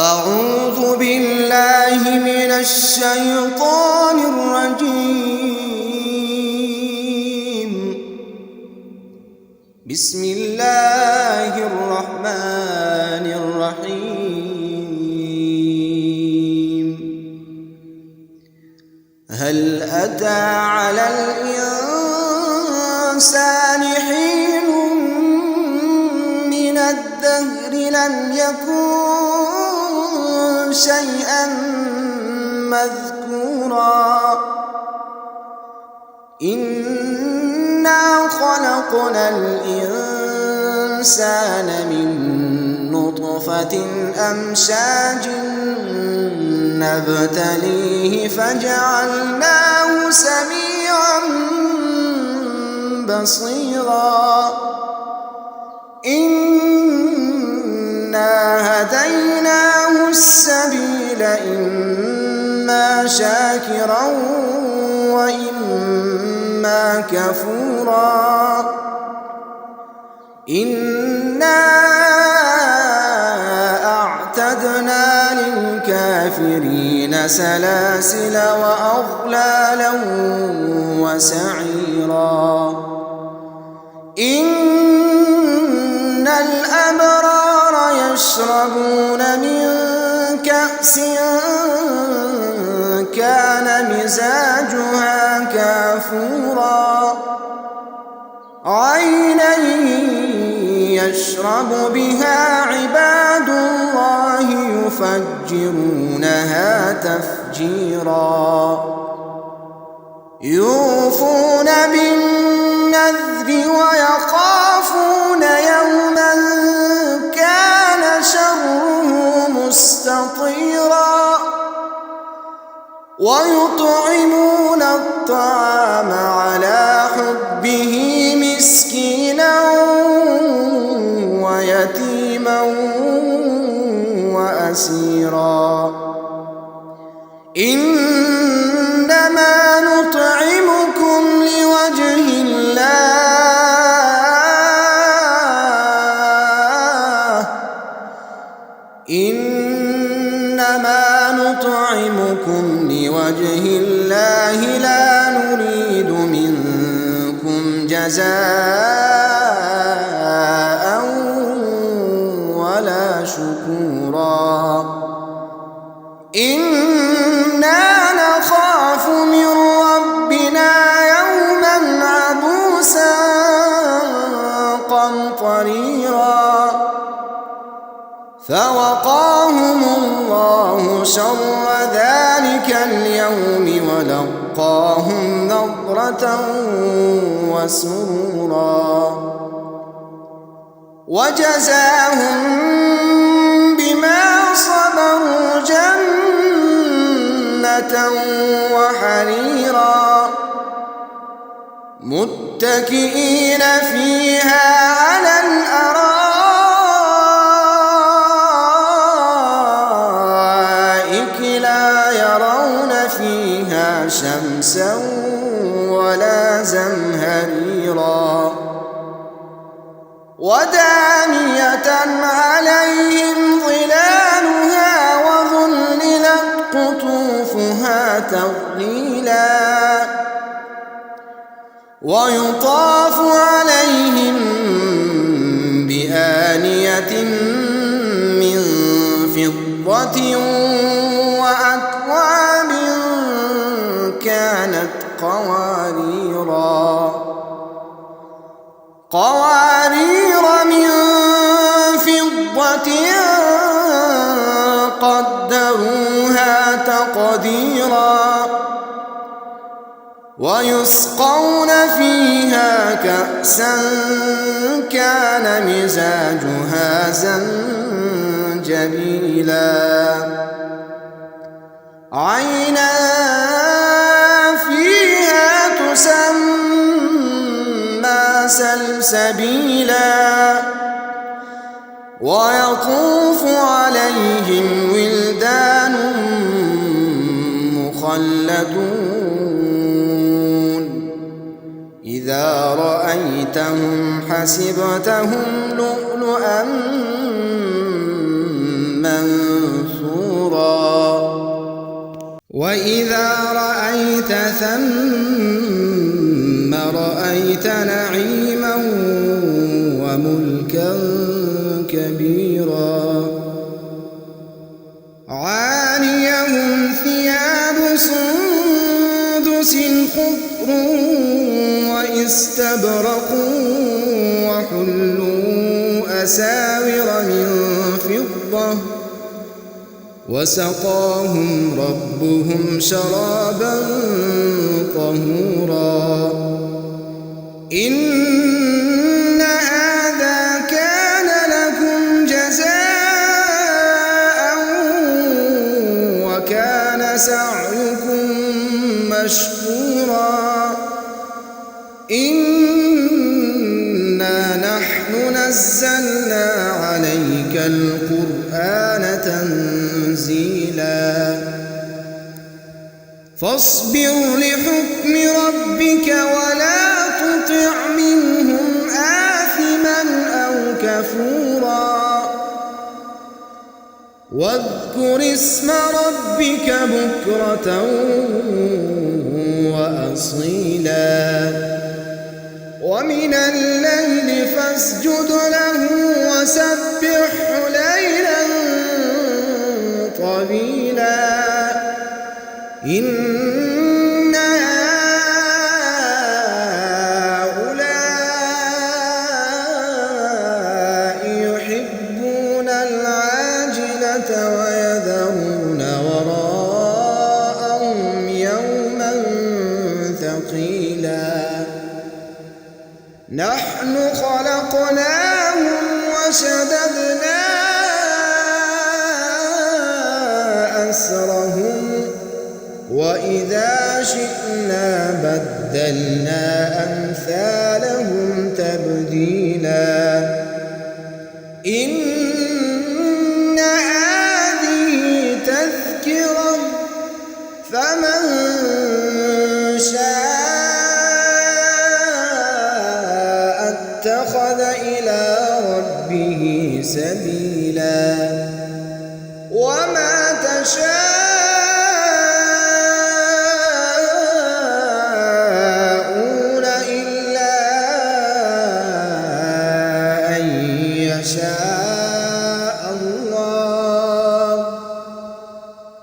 أعوذ بالله من الشيطان الرجيم. بسم الله الرحمن الرحيم. هل أتى على الإنسان حين من الدهر لم يكن شيئا مذكورا إنا خلقنا الإنسان من نطفة أمشاج نبتليه فجعلناه سميعا بصيرا إنا هديناه السبيل إما شاكرا وإما كفورا إنا أعتدنا للكافرين سلاسل وأغلالا وسعيرا إن الأبرار يشربون من كأس كان مزاجها كافورا عينا يشرب بها عباد الله يفجرونها تفجيرا يوفون بالنذر ويخافون يوما كان شره مستطيرا ويطعمون الطعام على حبه مسكينا ويتيما وأسيرا إنما نطعمكم لوجه الله إنما نطعمكم لوجه الله لا نريد منكم جزاء ولا شكورا إنا نخاف من ربنا يوما عبوسا قمطريرا فوقاهم الله شر ذلك اليوم ولقاهم نضرة وسرورا وجزاهم بما صبروا جنة وحريرا متكئين فيها على الأرائك لا يرون فيها شمسا ولا زمهريرا ودانية عليهم ظلالها وظللت قطوفها تظليلا ويطاف عليهم بآنية من فضة وأكواب كانت قوارير من فضة قدروها تقديرا ويسقون فيها كأسا كان مزاجها زنجبيلا عينا فيها تسمى سلسبيلا ويطوف عليهم ولدان مخلدون إذا رأيتهم حسبتهم لؤلؤا منثورا وإذا رأيت ثم رأيت نعيما وملكا كبيرا عاليهم ثياب سندس خضر واستبرق وحلوا أساور من فضة وسقاهم ربهم شرابا طهورا إن هذا كان لكم جزاء وكان سعيكم مشكورا إنا نحن نزلنا عليك القرآن تنزيلا فاصبر لحكم ربك ولا تطع منهم آثما أو كفورا واذكر اسم ربك بكرة وأصيلا ومن الليل فاسجد له وسبحه ليلا طويلا إن هؤلاء يحبون العاجلة ويذرون وراءهم يوما ثقيلا نحن خلقناهم وشددنا أسرهم وإذا شئنا بدلنا أمثالهم تبديلا إن هذه تذكرة فمن شاء اتخذ إلى ربه سبيلا وما تشاءون إلا أن يشاء الله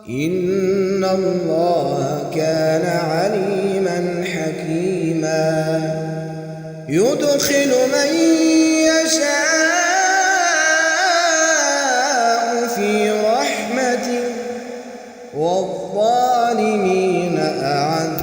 إن الله كان عليما حكيما يدخل من يشاء في رحمته والظالمين أعد